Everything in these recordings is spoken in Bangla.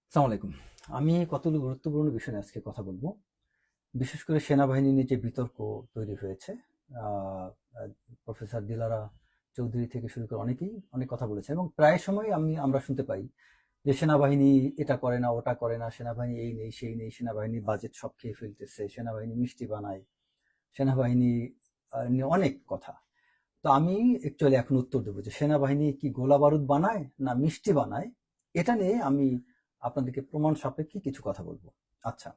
আসসালামু আলাইকুম। আমি কতগুলো গুরুত্বপূর্ণ বিষয় নিয়ে আজকে কথা বলবো। বিশেষ করে সেনাবাহিনী নিয়ে যে বিতর্ক তৈরি হয়েছে, আহ, আহ, প্রফেসর দিলারা চৌধুরী থেকে শুরু করে অনেকেই অনেক কথা বলেছেন এবং প্রায় সময় আমরা শুনতে পাই যে সেনাবাহিনী এটা করে না, ওটা করে না, সেনাবাহিনী এই নেই সেই নেই, সেনাবাহিনী বাজেট সব খেয়ে ফেলতেছে, সেনাবাহিনী মিষ্টি বানায়, সেনাবাহিনী নিয়ে অনেক কথা। তো আমি অ্যাকচুয়ালি এখন উত্তর দেবো যে সেনাবাহিনী কি গোলা বারুদ বানায় না মিষ্টি বানায়, এটা নিয়ে আমি আপনাদেরকে প্রমাণ সাপেক্ষে কিছু কথা বলবো। আচ্ছা,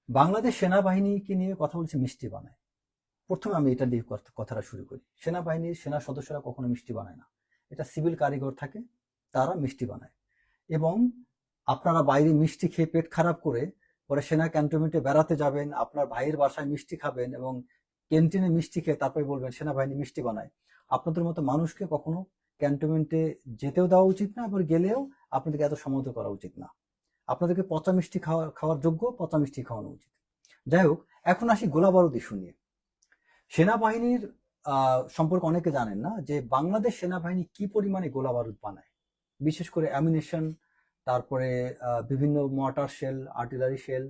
বাংলাদেশ সেনাবাহিনীকে নিয়ে কথা বলছি মিষ্টি বানায়। প্রথমে আমি এটা দিয়ে কথাটা শুরু করি। সেনাবাহিনীর সেনা সদস্যরা কখনো মিষ্টি বানায় না, এটা সিভিল কারিগর থাকে, তারা মিষ্টি বানায়। এবং আপনারা বাইরে মিষ্টি খেয়ে পেট খারাপ করে পরে সেনা ক্যান্টনমেন্টে বেড়াতে যাবেন, আপনার ভাইয়ের বাসায় মিষ্টি খাবেন এবং ক্যান্টিনে মিষ্টি খেয়ে তারপরে বলবেন সেনাবাহিনী মিষ্টি বানায়। আপনাদের মতো মানুষকে কখনো ক্যান্টনমেন্টে যেতেও দেওয়া উচিত না, এবার গেলেও আপনাদেরকে এত সমাদর করা উচিত না। আপনাদেরকে পচা মিষ্টি খাওয়ার যোগ্য পচা মিষ্টি খাওয়ানো উচিত। যাই হোক, এখন আসি গোলাবারুদ ইস্যু নিয়ে। সেনাবাহিনীর সম্পর্কে অনেকে জানেন না যে বাংলাদেশ সেনাবাহিনী কি পরিমাণে গোলাবারুদ বানায়। বিশেষ করে অ্যামিনেশন, তারপরে বিভিন্ন mortar shell, artillery shell,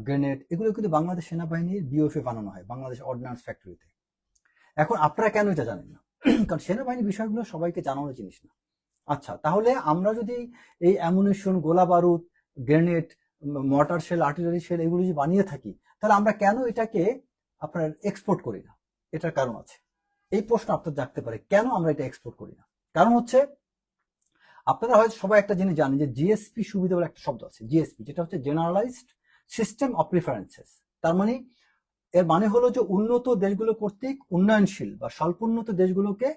grenade, এগুলো কিন্তু বাংলাদেশ সেনাবাহিনীর বিওএফএ বানানো হয়, বাংলাদেশ অর্ডিন্যান্স ফ্যাক্টরিতে। এখন আপনারা কেন এটা জানেন না? কারণ সেনাবাহিনী বিষয়গুলো সবাইকে জানানোর জিনিস না। আচ্ছা, তাহলে আমরা যদি এই অ্যামুনিশন, গোলা বারুদ, grenade, mortar shell, artillery shell এগুলো যদি বানিয়ে থাকি, তাহলে আমরা কেন এটাকে আপনার এক্সপোর্ট করি না? এটার কারণ আছে। এই প্রশ্ন আপনার জাগতে পারে, কেন আমরা এটা এক্সপোর্ট করি না? কারণ হচ্ছে, আপনারা হয়তো সবাই একটা জিনিস জানেন যে জিএসপি সুবিধা বলে একটা শব্দ আছে। জিএসপি যেটা হচ্ছে জেনারেলাইজড সিস্টেম অফ প্রিফারেন্সেস। তার মানে, এর মানে হলো যে উন্নত দেশগুলো কর্তৃক উন্নয়নশীল বা স্বল্পোন্নত দেশগুলোকে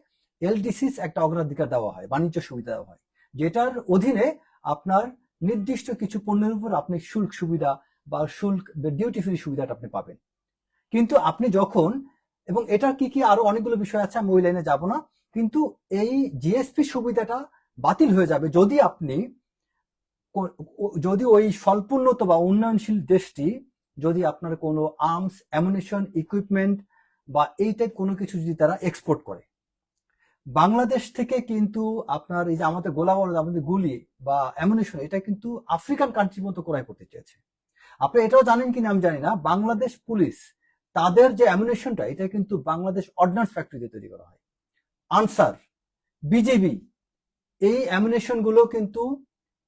এলডিসিস একটা অগ্রাধিকার দেওয়া হয়, বাণিজ্য সুবিধা দেওয়া হয়, যেটার অধীনে আপনার নির্দিষ্ট কিছু পণ্যের উপর আপনি শুল্ক সুবিধা বা শুল্ক ডিউটি ফ্রি সুবিধাটা আপনি পাবেন। কিন্তু আপনি যখন, এবং এটার কি কি আরো অনেকগুলো বিষয় আছে, আমি ওই লাইনে যাব না, কিন্তু এই জিএসপি সুবিধাটা বাতিল হয়ে যাবে যদি আপনি, যদি ওই স্বল্পোন্নত বা উন্নয়নশীল দেশটি যদি আপনার কোনো আর্মস, অ্যামুনিশন, ইকুইপমেন্ট বা এই টাইপ কোনো কিছু যদি তারা এক্সপোর্ট করে বাংলাদেশ থেকে, কিন্তু আপনার এই যে আমাদের গোলা বড় আমাদের গুলি বা অ্যামুনিশন, এটা কিন্তু আফ্রিকান কান্ট্রির মতো ক্রয় করতে চেয়েছে। আপনি এটাও জানেন কিনা আমি জানি না, বাংলাদেশ পুলিশ তাদের যে অ্যামুনিশনটা, এটা কিন্তু বাংলাদেশ অর্ডিন্যান্স ফ্যাক্টরিতে তৈরি করা হয়। আনসার, বিজেপি, এই অ্যামিনেশন গুলো কিন্তু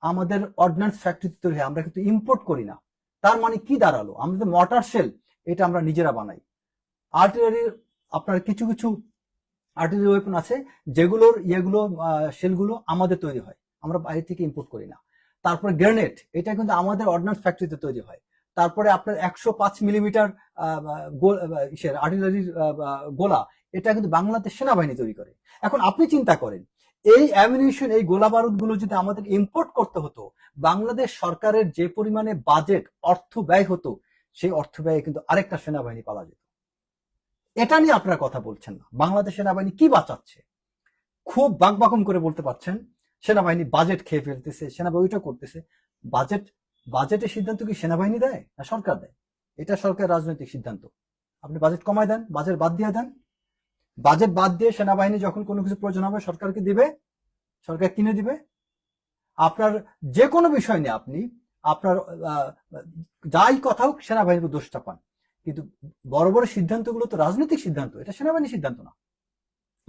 আমাদের অর্ডিন্যান্স ফ্যাক্টরিতে তৈরি হয়, আমরা কিন্তু ইম্পোর্ট করি না। তার মানে কি দাঁড়ালো, আমাদের মর্টার শেল এটা আমরা নিজেরা বানাই। আর্টিলারির আপনার কিছু কিছু আর্টিলারি ওয়েপন আছে যেগুলোর ইয়েগুলো, শেলগুলো আমাদের তৈরি হয়, আমরা বাইরে থেকে ইম্পোর্ট করি না। তারপরে গ্রেনেড, এটা কিন্তু আমাদের অর্ডিন্যান্স ফ্যাক্টরিতে তৈরি হয়। তারপরে আপনার 105 মিলিমিটার আর্টিলারির গোলা, এটা কিন্তু বাংলাদেশ সেনাবাহিনী তৈরি করে। এখন আপনি চিন্তা করেন, এই অ্যামিনিশন, এই গোলা বারুদ গুলো যদি আমাদের ইম্পোর্ট করতে হতো, বাংলাদেশ সরকারের যে পরিমাণে বাজেট অর্থ ব্যয় হতো, সেই অর্থ ব্যয়ে কিন্তু আরেকটা সেনাবাহিনী পাওয়া যেত। এটা নিয়ে আপনারা কথা বলছেন না। বাংলাদেশ সেনাবাহিনী কি বাঁচাচ্ছে? খুব বাকবাকম করে বলতে পারছেন সেনাবাহিনী বাজেট খেয়ে ফেলতেছে, সেনাবাহিনী ওইটা করতেছে। বাজেট, বাজেটের সিদ্ধান্ত কি সেনাবাহিনী দেয় না সরকার দেয়? এটা সরকারের রাজনৈতিক সিদ্ধান্ত। আপনি বাজেট কমায় দেন, বাজেট বাদ দিয়ে দেন। বাজেট বাদ দিয়ে সেনাবাহিনী যখন কোনো কিছু প্রয়োজন হবে সরকারকে দিবে, সরকার কিনে দিবে। আপনার যে কোনো বিষয় নিয়ে আপনি আপনার যাই কথা হোক সেনাবাহিনীর দোষটা পান, কিন্তু বড় বড় সিদ্ধান্তগুলো তো রাজনৈতিক সিদ্ধান্ত, এটা সেনাবাহিনীর সিদ্ধান্ত না।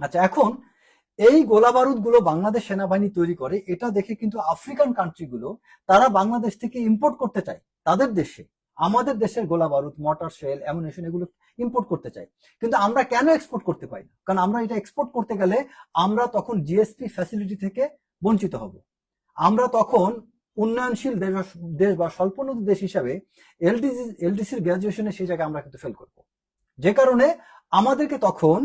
আচ্ছা, এখন এই গোলা বারুদ গুলো বাংলাদেশ সেনাবাহিনী তৈরি করে, এটা দেখে কিন্তু আফ্রিকান কান্ট্রি গুলো তারা বাংলাদেশ থেকে ইম্পোর্ট করতে চায় তাদের দেশে। আমাদের দেশের গোলা বারুদ, মর্টার শেল, অ্যামুনিশন এগুলো ইম্পোর্ট করতে চাই, কিন্তু আমরা কেন এক্সপোর্ট করতে পারি না? কারণ আমরা এটা এক্সপোর্ট করতে গেলে আমরা তখন জিএসপি ফ্যাসিলিটি থেকে বঞ্চিত হব। আমরা তখন উন্নয়নশীল দেশ বা স্বল্পোন্নত দেশ হিসাবে এলডিসির গ্রাজুয়েশনে সেই জায়গায় আমরা কিন্তু ফেল করব। যে কারণে আমাদেরকে তখন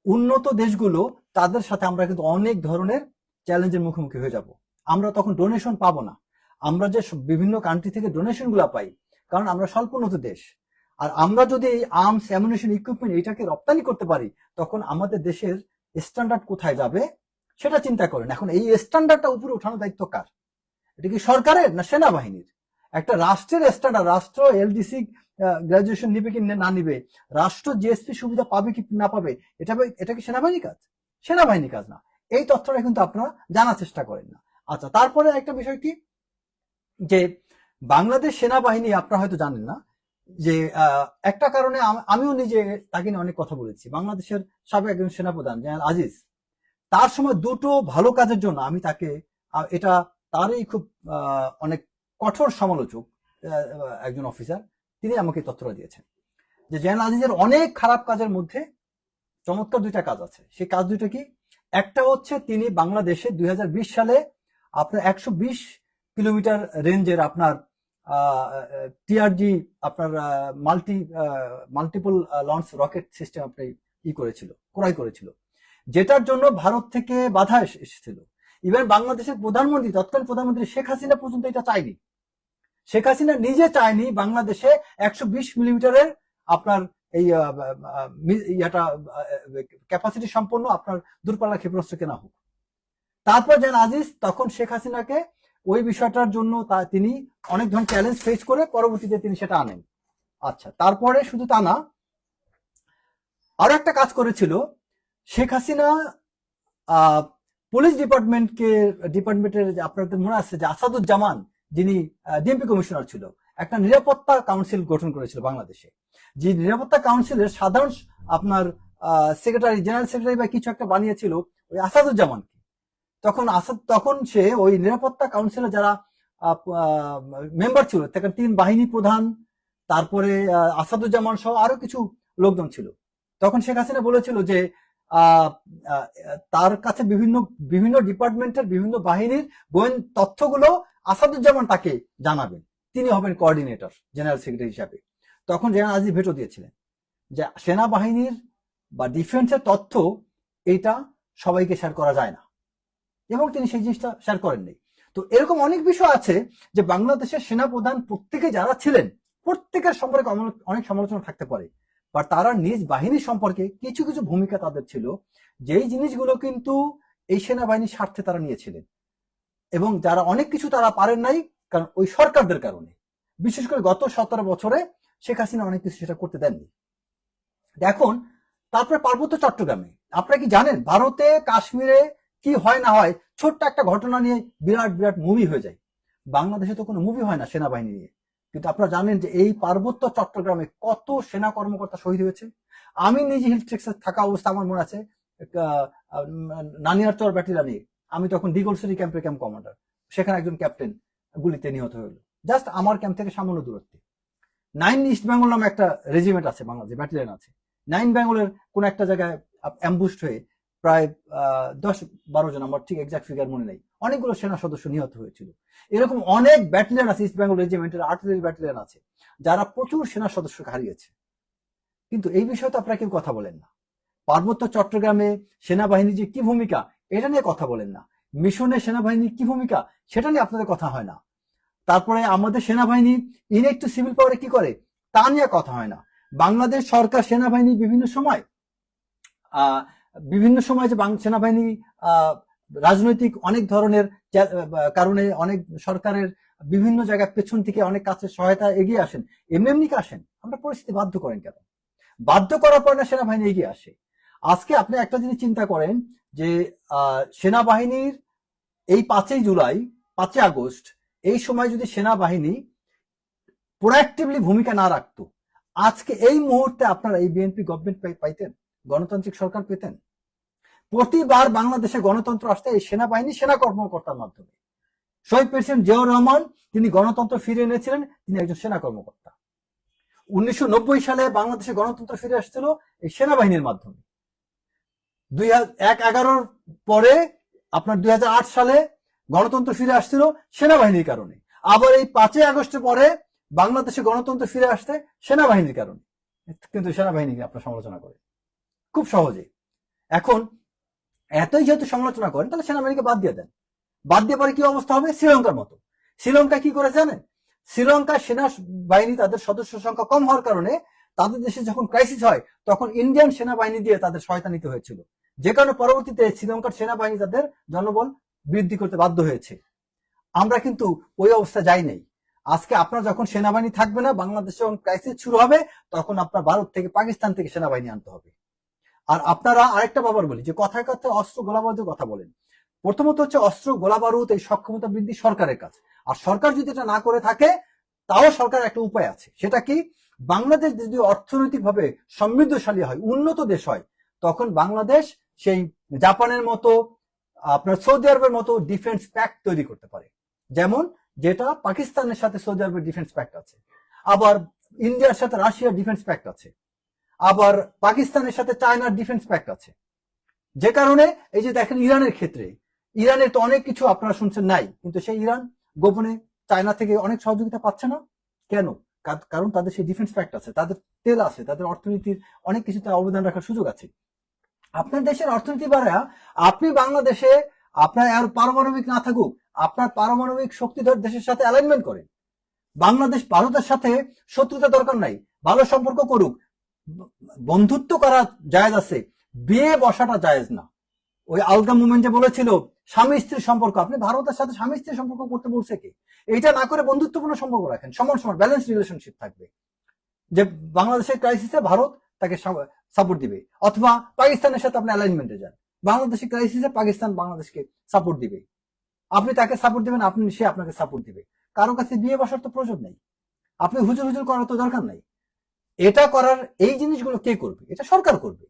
উন্নত দেশগুলো, তাদের সাথে আমরা কিন্তু অনেক ধরনের চ্যালেঞ্জের মুখোমুখি হয়ে যাব। আমরা তখন ডোনেশন পাবো না। আমরা যে বিভিন্ন কান্ট্রি থেকে ডোনেশন গুলা পাই, কারণ আমরা স্বল্পোন্নত দেশ। আর আমরা যদি এই আর্মস, অ্যামুনিশন, ইকুইপমেন্ট এটাকে রপ্তানি করতে পারি, তখন আমাদের দেশের স্ট্যান্ডার্ড কোথায় যাবে সেটা চিন্তা করেন। এখন এই স্ট্যান্ডার্ডটা উপরে উঠানোর দায়িত্ব কার? এটা কি সরকারের না সেনাবাহিনীর? একটা রাষ্ট্রের স্ট্যান্ডার্ড, রাষ্ট্র এলডিসি গ্রাজুয়েশন নিবে কি না নিবে, রাষ্ট্র জিএসপি সুবিধা পাবে কি না পাবে, এটা কি সেনাবাহিনী কাজ? সেনাবাহিনী কাজ না। এই তথ্যটা কিন্তু আপনারা জানার চেষ্টা করেন না। আচ্ছা, তারপরে একটা বিষয় কি, যে বাংলাদেশ সেনাবাহিনী, আপনারা হয়তো জানেন না যে একটা কারণে আমিও নিজে তাকে নিয়ে অনেক কথা বলেছি। বাংলাদেশের সাবেক একজন সেনাপ্রধান জেনারেল আজিজ, তার সময় দুটো ভালো কাজের জন্য আমি তাকে, এটা তারই খুব অনেক কঠোর সমালোচক একজন অফিসার, তিনি আমাকে তথ্যটা দিয়েছেন যে জেনারেল আজিজের অনেক খারাপ কাজের মধ্যে চমৎকার দুইটা কাজ আছে। সেই কাজ দুইটা কি? একটা হচ্ছে তিনি বাংলাদেশে 2020 সালে আপনার 120 কিলোমিটার রেঞ্জের আপনার টিআরডি আপনার মাল্টিপল লঞ্চ রকেট সিস্টেম আপনি ক্রয় করেছিল, যেটার জন্য ভারত থেকে বাধা এসেছিল। ইভেন বাংলাদেশের প্রধানমন্ত্রী, তৎকালীন প্রধানমন্ত্রী শেখ হাসিনা পর্যন্ত এটা চায়নি। শেখ হাসিনা নিজে চায়নি বাংলাদেশে 120 মিলিমিটারের আপনার এই ক্যাপাসিটি সম্পন্ন আপনার দূরপাল্লা ক্ষেপণাস্ত্র কেনা হোক। তারপর যেন আজিজ তখন শেখ হাসিনাকে ওই বিষয়টার জন্য তিনি অনেক ধরনের চ্যালেঞ্জ ফেস করে পরবর্তীতে তিনি সেটা আনেন। আচ্ছা, তারপরে শুধু তা না, আরো একটা কাজ করেছিল শেখ হাসিনা, পুলিশ ডিপার্টমেন্টের আপনাদের মনে আছে যে আসাদুজ্জামান, যিনি ডিএমপি কমিশনার ছিল, একটা নিরাপত্তা কাউন্সিল গঠন করেছিল বাংলাদেশে। যে নিরাপত্তা কাউন্সিলের সাধারণ আপনার জেনারেল সেক্রেটারি বা কিছু একটা বানিয়েছিল ওই আসাদুজ্জামানকে। তখন সে ওই নিরাপত্তা কাউন্সিলের যারা মেম্বার ছিল, 3 বাহিনী প্রধান, তারপরে আসাদুজ্জামান সহ আরো কিছু লোকজন ছিল। তখন শেখ হাসিনা বলেছিল যে তার কাছে বিভিন্ন ডিপার্টমেন্টের বিভিন্ন বাহিনীর তথ্যগুলো আসাদুজ্জামান তাকে জানাবেন, তিনি হবেন কোঅর্ডিনেটর জেনারেল সেক্রেটারি হিসাবে। তখন জেনারেল আজিজ ভেটো দিয়েছিলেন যে সেনাবাহিনীর বা ডিফেন্সের তথ্য এটা সবাইকে শেয়ার করা যায় না, এবং তিনি সেই জিনিসটা শেয়ার করেননি। তো এরকম অনেক বিষয় আছে যে বাংলাদেশের সেনাপ্রধান প্রত্যেকে যারা ছিলেন প্রত্যেকের সম্পর্কে অনেক সমালোচনা থাকতে পারে, বা তারা নিজ বাহিনী সম্পর্কে কিছু কিছু ভূমিকা তাদের ছিল, যেই জিনিসগুলো কিন্তু এই সেনাবাহিনীর স্বার্থে তারা নিয়েছিলেন, এবং যারা অনেক কিছু তারা পারেন নাই কারণ ওই সরকারদের কারণে। বিশেষ করে গত 17 বছরে শেখ হাসিনা অনেক কিছু সেটা করতে দেননি। এখন তারপরে পার্বত্য চট্টগ্রামে আপনারা কি জানেন ভারতে কাশ্মীরে কি হয় না হয়, ছোট্ট একটা ঘটনা নিয়ে বিরাট বিরাট মুভি হয়ে যায়। বাংলাদেশে তো কোনো মুভি হয় না সেনাবাহিনী নিয়ে, কিন্তু আপনারা জানেন যে এই পার্বত্য চট্টগ্রামে কত সেনা কর্মকর্তা শহীদ হয়েছে। আমি নিজে হিল ট্রেক্সে থাকা অবস্থা আমার মনে আছে, নানিয়ারচর ব্যাটালিয়নে আমি তখন দিগলসরি ক্যাম্পের ক্যাম্প কমান্ডার, সেখানে একজন ক্যাপ্টেন গুলিতে নিহত হইল জাস্ট আমার ক্যাম্প থেকে সামান্য দূরত্বে। 9 ইস্ট বেঙ্গল নামে একটা রেজিমেন্ট আছে বাংলাদেশে, ব্যাটালিয়ন আছে। 9 বেঙ্গলের কোন একটা জায়গায় অ্যাম্বুশড হয়ে প্রায় 10-12 জন, আমার ঠিক এক্সাক্ট ফিগার মনে নেই, অনেকগুলো সেনা সদস্য নিহত হয়েছিল। এরকম অনেক ব্যাটালিয়ন আছে, ইস্ট বেঙ্গল রেজিমেন্টের আর্টিলারি ব্যাটালিয়ন আছে যারা প্রচুর সেনা সদস্যকে হারিয়েছে। কিন্তু এই বিষয়ে তো আপনারা কেউ কথা বলেন না। পার্বত্য চট্টগ্রামে সেনাবাহিনীর যে কি ভূমিকা এটা নিয়ে কথা বলেন না। মিশনে সেনাবাহিনীর কি ভূমিকা সেটা নিয়ে আপনাদের কথা হয় না। তারপরে আমাদের সেনাবাহিনী ইনেক্ট সিভিল পাওয়ারে কি করে তা নিয়ে কথা হয় না। বাংলাদেশ সরকার সেনাবাহিনী বিভিন্ন সময় যে সেনাবাহিনী রাজনৈতিক অনেক ধরনের কারণে অনেক সরকারের বিভিন্ন জায়গায় পেছন থেকে অনেক কাছে সহায়তা এগিয়ে আসেন, এমনি আসেন, আমরা পরিস্থিতি বাধ্য করেন কেন? বাধ্য করার পর না সেনাবাহিনী এগিয়ে আসে। আজকে আপনি একটা জিনিস চিন্তা করেন যে সেনাবাহিনীর এই 5 জুলাই 5 আগস্ট এই সময় যদি সেনাবাহিনী প্রোঅ্যাক্টিভলি ভূমিকা না রাখতো, আজকে এই মুহূর্তে আপনারা এই বিএনপি গভর্নমেন্ট পাইতেন, গণতান্ত্রিক সরকার পেতেন। প্রতিবার বাংলাদেশে গণতন্ত্র আসতে এই সেনাবাহিনী সেনা কর্মকর্তার মাধ্যমে। শহীদ প্রেসিডেন্ট জিয়াউর রহমান তিনি গণতন্ত্র ফিরে এনেছিলেন, তিনি একজন সেনা কর্মকর্তা। 1990 সালে বাংলাদেশে গণতন্ত্র ফিরে আসছিল এই সেনাবাহিনীর মাধ্যমে। 2011 পরে আপনার 2008 সালে গণতন্ত্র ফিরে আসছিল সেনাবাহিনীর কারণে। আবার এই 5 আগস্টের পরে বাংলাদেশে গণতন্ত্র ফিরে আসতে সেনাবাহিনীর কারণে। কিন্তু সেনাবাহিনীকে আপনারা সমালোচনা করেন খুব সহজে। এখন এতই যেহেতু সমালোচনা করেন, তাহলে সেনাবাহিনীকে বাদ দিয়ে দেন। বাদ দিয়ে পরে কি অবস্থা হবে? শ্রীলঙ্কার মতো। শ্রীলঙ্কা কি করে জানেন? শ্রীলঙ্কার সেনাবাহিনী তাদের সদস্য সংখ্যা কম হওয়ার কারণে তাদের দেশে যখন ক্রাইসিস হয় তখন ইন্ডিয়ান সেনাবাহিনী দিয়ে তাদের সহায়তা নিতে হয়েছিল, যে কারণে পরবর্তীতে শ্রীলঙ্কার সেনাবাহিনী তাদের জনবল বৃদ্ধি করতে বাধ্য হয়েছে। আমরা কিন্তু ওই অবস্থা যাই নাই। আজকে আপনার যখন সেনাবাহিনী থাকবে না, বাংলাদেশে যখন ক্রাইসিস শুরু হবে, তখন আপনার ভারত থেকে পাকিস্তান থেকে সেনাবাহিনী আনতে হবে। আর আপনারা আরেকটা ব্যাপার বলি যে কথায় কথায় অস্ত্র গোলাবারুদের কথা বলেন, প্রথমত হচ্ছে অস্ত্র গোলা বারুদ এই সক্ষমতা বৃদ্ধি সরকারের কাজ, আর সরকার যদি এটা না করে থাকে তাও সরকার একটা উপায় আছে। সেটা কি, বাংলাদেশ যদি অর্থনৈতিকভাবে সমৃদ্ধশালী হয়, উন্নত দেশ হয়, তখন বাংলাদেশ সেই জাপানের মতো, আপনার সৌদি আরবের মতো ডিফেন্স প্যাক্ট তৈরি করতে পারে, যেমন যেটা পাকিস্তানের সাথে সৌদি আরবের ডিফেন্স প্যাক্ট আছে, আবার ইন্ডিয়ার সাথে রাশিয়ার ডিফেন্স প্যাক্ট আছে, আবার পাকিস্তানের সাথে চায়নার ডিফেন্স প্যাক্ট আছে। যে কারণে এই যে দেখেন ইরানের ক্ষেত্রে, ইরানের তো অনেক কিছু আপনারা শুনছেন নাই, কিন্তু সেই ইরান গোপনে চায়না থেকে অনেক সহযোগিতা পাচ্ছে না কেন? কারণ তাদের সেই ডিফেন্স প্যাক্ট আছে, তাদের তেল আছে, তাদের অর্থনীতির অনেক কিছুতে অবদান রাখার সুযোগ আছে। আপনার দেশের অর্থনীতি বাড়ায় আপনি বাংলাদেশে আপনার আর পারমাণবিক না থাকুক, আপনার পারমাণবিক শক্তিধর দেশের সাথে অ্যালাইনমেন্ট করেন। বাংলাদেশ ভারতের সাথে শত্রুতা দরকার নাই, ভালো সম্পর্ক করুক, বন্ধুত্ব করা জায়েজ আছে, বিয়ে বসাটা জায়েজ না। ওই আলগা মুভমেন্টে বলেছিল স্বামী স্ত্রীর সম্পর্ক, আপনি ভারতের সাথে স্বামী স্ত্রীর সম্পর্ক করতে বলছে কে? এইটা না করে বন্ধুত্বপূর্ণ সম্পর্ক রাখেন, সমান সমান ব্যালেন্স রিলেশনশিপ থাকবে, যে বাংলাদেশের ক্রাইসিসে ভারত তাকে সাপোর্ট দিবে, অথবা পাকিস্তানের সাথে আপনি অ্যালাইনমেন্টে যান, বাংলাদেশের ক্রাইসিসে পাকিস্তান বাংলাদেশকে সাপোর্ট দিবে, আপনি তাকে সাপোর্ট দিবেন, সে আপনাকে সাপোর্ট দিবে। কারো কাছে বিয়ে বসার তো প্রয়োজন নেই, আপনি হুজুর হুজুর করার তো দরকার নাই। এটা করার, এই জিনিসগুলো কে করবে? এটা সরকার করবে।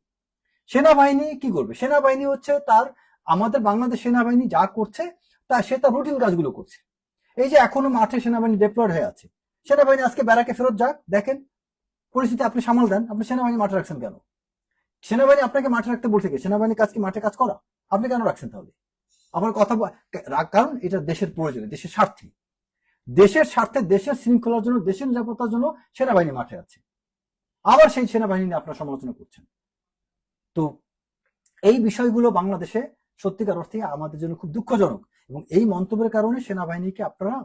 সেনাবাহিনী কি করবে? সেনাবাহিনী হচ্ছে তার, আমাদের বাংলাদেশ সেনাবাহিনী যা করছে সে তার রুটিন কাজগুলো করছে। এই যে এখনো মাঠে সেনাবাহিনী ডেপ্লয়েড হয়ে আছে, সেনাবাহিনী আজকে ব্যারাকে ফেরত যাক, দেখেন পরিস্থিতি আপনি সামাল দেন, আপনি সেনাবাহিনী মাঠে রাখছেন কেন? সেনাবাহিনী আপনাকে মাঠে রাখতে বলছে কি? সেনাবাহিনীর কাজ কি মাঠে কাজ করা? আপনি কেন রাখছেন তাহলে? আমার কথা, কারণ এটা দেশের প্রয়োজনে, দেশের স্বার্থে, দেশের স্বার্থে, দেশের শৃঙ্খলার জন্য, দেশের নিরাপত্তার জন্য সেনাবাহিনী মাঠে আছে, আবার সেই সেনাবাহিনী নিয়ে আপনারা সমালোচনা করছেন। তো এই বিষয়গুলো বাংলাদেশে সত্যিকার অর্থে আমাদের জন্য খুব দুঃখজনক, এবং এই মন্তব্যের কারণে সেনাবাহিনীকে আপনারা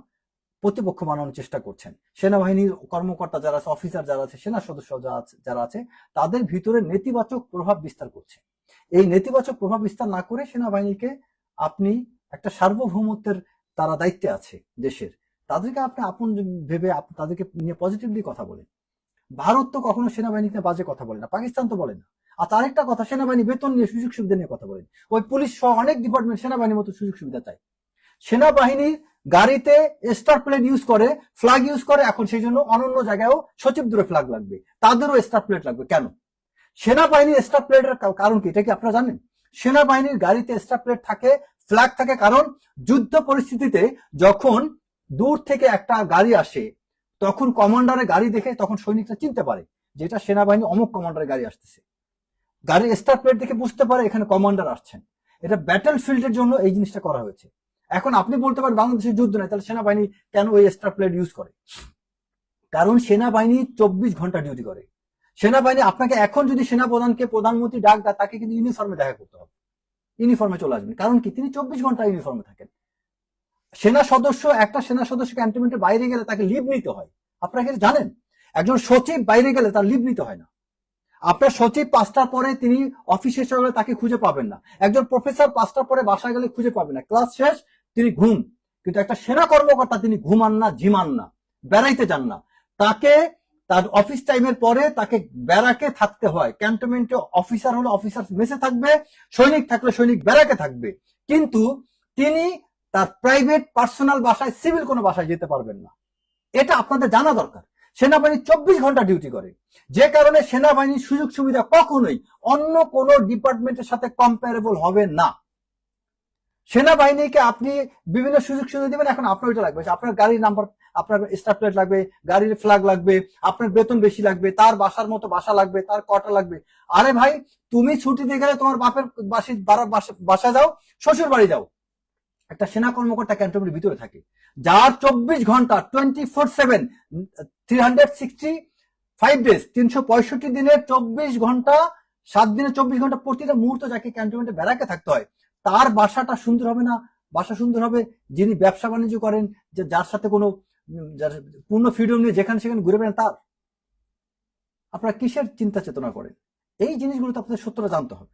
প্রতিপক্ষ বানানোর চেষ্টা করছেন। সেনাবাহিনীর কর্মকর্তা যারা আছে, অফিসার যারা আছে, সেনা সদস্য যারা আছে, তাদের ভিতরে নেতিবাচক প্রভাব বিস্তার করছে। এই নেতিবাচক প্রভাব বিস্তার না করে সেনাবাহিনীকে আপনি একটা সার্বভৌমত্বের, তারা দায়িত্বে আছে দেশের, তাদেরকে আপনি আপন ভেবে তাদেরকে নিয়ে পজিটিভলি কথা বলেন। ভারত তো কখনো সেনাবাহিনীকে বাজে কথা বলে না, পাকিস্তান তো বলে না। আর আরেকটা কথা, সেনাবাহিনী বেতন নিয়ে, সুযোগ সুবিধা নিয়ে কথা বলেন। ওই পুলিশ সহ অনেক ডিপার্টমেন্ট সেনাবাহিনীর মতো সুযোগ সুবিধা চায়। সেনাবাহিনী গাড়িতে স্টার প্লেট ইউজ করে, ফ্ল্যাগ ইউজ করে, এখন সেই জন্য অন্যান্য জায়গায়ও সচিব দূরে ফ্ল্যাগ লাগবে, তাদেরও স্টার প্লেট লাগবে। কেন? সেনাবাহিনীর স্টার প্লেটের কারণ কি? এটা কি আপনারা জানেন? সেনাবাহিনীর গাড়িতে স্টার প্লেট থাকে, ফ্ল্যাগ থাকে, কারণ যুদ্ধ পরিস্থিতিতে যখন দূর থেকে একটা গাড়ি আসে, তখন কমান্ডারের গাড়ি দেখে তখন সৈনিকরা চিনতে পারে যেটা সেনাবাহিনী অমুক কমান্ডারের গাড়ি আসতেছে। গাড়ির স্টার প্লেট দেখে বুঝতে পারে এখানে কমান্ডার আসছেন। এটা ব্যাটল ফিল্ডের জন্য এই জিনিসটা করা হয়েছে। এখন আপনি বলতে পারেন বাংলাদেশের যুদ্ধ নাই, তাহলে সেনাবাহিনী কেন ওই স্টার প্লেট ইউজ করে? কারণ সেনাবাহিনী 24 ঘন্টা ডিউটি করে। সেনাবাহিনী আপনাকে এখন যদি সেনাপ্রধানকে প্রধানমন্ত্রী ডাক দেয়, তাকে কিন্তু ইউনিফর্মে দেখা করতে হবে, ইউনিফর্মে চলে আসবেন। কারণ কি? তিনি 24 ঘন্টা ইউনিফর্মে থাকেন। সেনা সদস্য, একটা সেনা সদস্য ক্যান্টনমেন্টের বাইরে গেলে তাকে লিভ নিতে হয়। আপনারা কি জানেন? একজন সচিব বাইরে গেলে তার লিভ নিতে হয় না। আপনার সচিব 5টার পরে তিনি অফিসে চলে, তাকে খুঁজে পাবেন না। একজন প্রফেসর 5টার পরে বাসায় গেলে খুঁজে পাবেন না, ক্লাস শেষ, তিনি ঘুম। কিন্তু একটা সেনা কর্মকর্তা তিনি ঘুমান না, ঝিমান না, বেড়াইতে যান না, তাকে তার অফিস টাইমের পরে তাকে ব্যারাকে থাকতে হয়। ক্যান্টনমেন্টে অফিসার হলে অফিসার মেসে থাকবে, সৈনিক থাকলে সৈনিক ব্যারাকে থাকবে, কিন্তু তিনি তার প্রাইভেট পার্সোনাল বাসায়, সিভিল কোনো বাসায় যেতে পারবেন না। এটা আপনাদের জানা দরকার। সেনাবাহিনী 24 ঘন্টা ডিউটি করে, যে কারণে সেনাবাহিনীর সুযোগ সুবিধা কখনোই অন্য কোন ডিপার্টমেন্টের সাথে কম্পারেবল হবে না। সেনাবাহিনীকে আপনি বিভিন্ন সুযোগ সুবিধা দিবেন, এখন আপনার ওইটা লাগবে, আপনার গাড়ির নাম্বার, আপনার স্টার প্লেট লাগবে, গাড়ির ফ্ল্যাগ লাগবে, আপনার বেতন বেশি লাগবে, তার বাসার মতো বাসা লাগবে, তার কটা লাগবে। আরে ভাই, তুমি ছুটিতে গেলে তোমার বাপের বাসা যাও, শ্বশুর বাড়ি যাও। একটা সেনা কর্মকর্তা ক্যান্টনমেন্টের ভিতরে থাকে, যার 24 ঘন্টা 24/7 365 ডেজ, 365 দিনের 24 ঘন্টা, 7 দিনে 24 ঘন্টা, প্রতিটা মুহূর্ত যাকে ক্যান্টনমেন্টে ব্যারাকে থাকতে হয়, তার বাসাটা সুন্দর হবে না? বাসা সুন্দর হবে যিনি ব্যবসা বাণিজ্য করেন, যে যার সাথে কোনো পূর্ণ ফ্রিডম নিয়ে যেখানে সেখানে ঘুরে বেড়ান, তার। আপনারা কিসের চিন্তা চেতনা করেন? এই জিনিসগুলো তো আপনাদের সত্যটা জানতে হবে।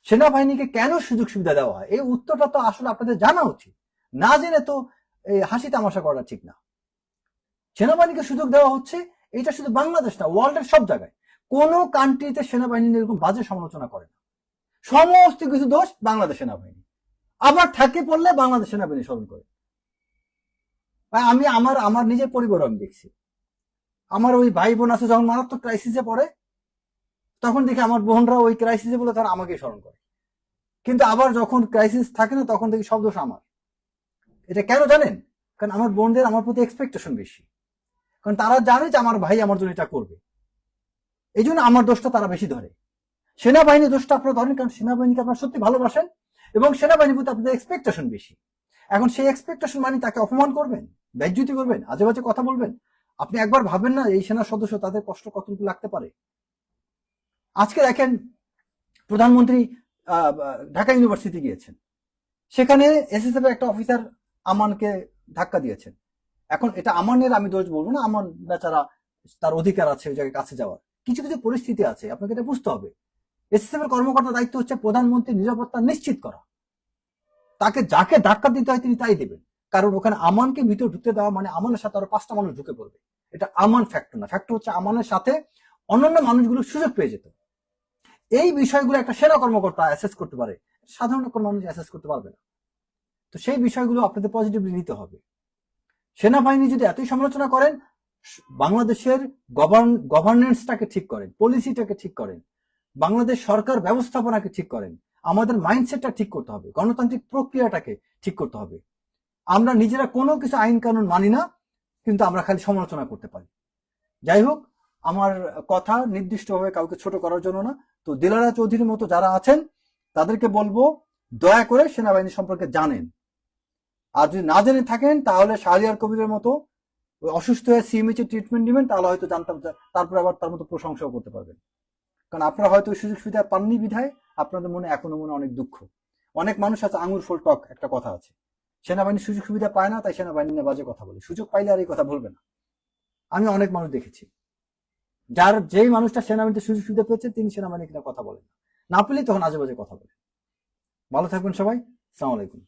সেনাবাহিনীকে কেন সুযোগ সুবিধা দেওয়া হয়, এই উত্তরটা তো আসলে আপনাদের জানা উচিত। না জেনে তো হাসি তামাশা করা ঠিক না। সেনাবাহিনীকে সুযোগ দেওয়া হচ্ছে, এটা শুধু বাংলাদেশ না, ওয়ার্ল্ডের সব জায়গায়। কোন কান্ট্রিতে সেনাবাহিনী এরকম বাজে সমালোচনা করে না, সমস্ত কিছু দোষ বাংলাদেশ সেনাবাহিনী। আবার ঠেকে পড়লে বাংলাদেশ সেনাবাহিনী স্মরণ করে। আমি আমার আমার নিজের পরিবার আমি দেখছি, আমার ওই ভাই বোন আছে যখন মারাত্মক ক্রাইসিসে পড়ে, তখন দেখি আমার বোনরা ওই ক্রাইসিসে বলে তারা আমাকে স্মরণ করে। কিন্তু আবার যখন ক্রাইসিস থাকে না, তখন দেখি সব দোষ আমার। এটা কেন জানেন? কারণ আমার বোনদের আমার প্রতি এক্সপেকটেশন বেশি, কারণ তারা জানে যে আমার ভাই আমার জন্য এটা করবে, এই জন্য আমার দোষটা তারা বেশি ধরে। সেনাবাহিনীর দোষটা আপনারা ধরেন কারণ সেনাবাহিনীকে আপনারা সত্যি ভালোবাসেন এবং সেনাবাহিনীর প্রতি আপনাদের এক্সপেকটেশন বেশি। এখন সেই এক্সপেকটেশন মানে তাকে অপমান করবেন, বেজ্জতি করবেন, আজে বাজে কথা বলবেন? আপনি একবার ভাবেন না এই সেনা সদস্য তাদের কষ্ট কতটুকু লাগতে পারে? আজকে দেখেন প্রধানমন্ত্রী ঢাকা ইউনিভার্সিটি গিয়েছেন, সেখানে এসএসএফ একটা অফিসার আমানকে ধাক্কা দিয়েছেন। এখন এটা আমানের আমি দোষ বলবো না, আমার বেচারা তার অধিকার আছে ওই জায়গায় কাছে যাওয়ার। কিছু কিছু পরিস্থিতি আছে, আপনাকে এটা বুঝতে হবে। এসএসএফ এর কর্মকর্তার দায়িত্ব হচ্ছে প্রধানমন্ত্রীর নিরাপত্তা নিশ্চিত করা। তাকে যাকে ধাক্কা দিতে হয় তিনি তাই দেবেন, কারণ ওখানে আমানকে ভিতরে ঢুকতে দেওয়া মানে আমানের সাথে আরো 5টা মানুষ ঢুকে পড়বে। এটা আমান ফ্যাক্টর না, ফ্যাক্টর হচ্ছে আমানের সাথে অন্যান্য মানুষগুলো সুযোগ পেয়ে যেত। এই বিষয়গুলো একটা সেনা কর্মকর্তা অ্যাসেস করতে পারে, সাধারণ কোনো মানুষ অ্যাসেস করতে পারবে না। তো সেই বিষয়গুলো আপনাদের পজিটিভলি নিতে হবে। সেনাবাহিনী যদি এতই সমালোচনা করেন, বাংলাদেশের গভর্নেন্সটাকে ঠিক করেন, পলিসিটাকে ঠিক করেন, বাংলাদেশ সরকার ব্যবস্থাপনাকে ঠিক করেন, আমাদের মাইন্ডসেটটা ঠিক করতে হবে, গণতান্ত্রিক প্রক্রিয়াটাকে ঠিক করতে হবে। আমরা নিজেরা কোনো কিছু আইন কানুন মানি না, কিন্তু আমরা খালি সমালোচনা করতে পারি। যাই হোক, আমার কথা নির্দিষ্টভাবে কাউকে ছোট করার জন্য না। তো দিলারা চৌধুরীর মতো যারা আছেন তাদেরকে বলবো দয়া করে সেনাবাহিনী সম্পর্কে জানেন, আর যদি না জেনে থাকেন তাহলে শাহরিয়ার কবিরের মতো অসুস্থ হয়ে সিএমএইচ এর ট্রিটমেন্ট নেবেন, তাহলে হয়তো জানতাম, তারপর আবার তার মতো প্রশংসাও করতে পারবেন। কারণ আপনারা হয়তো সুযোগ সুবিধা পাননি বিধায় আপনাদের মনে এখনো মনে অনেক দুঃখ। অনেক মানুষ আছে আঙুর ফুল টক, একটা কথা আছে, সেনাবাহিনী সুযোগ সুবিধা পায় না তাই সেনাবাহিনী নিয়ে বাজে কথা বলে, সুযোগ পাইলে আর এই কথা বলবে না। আমি অনেক মানুষ দেখেছি যেই মানুষটা সেনাবাহিনীতে সুযোগ সুবিধা পেয়েছে তিনি সেনাবাহিনী কিনা কথা বলেন না পেলেই তখন আজে বাজে কথা বলে। ভালো থাকবেন সবাই, আসসালামু আলাইকুম।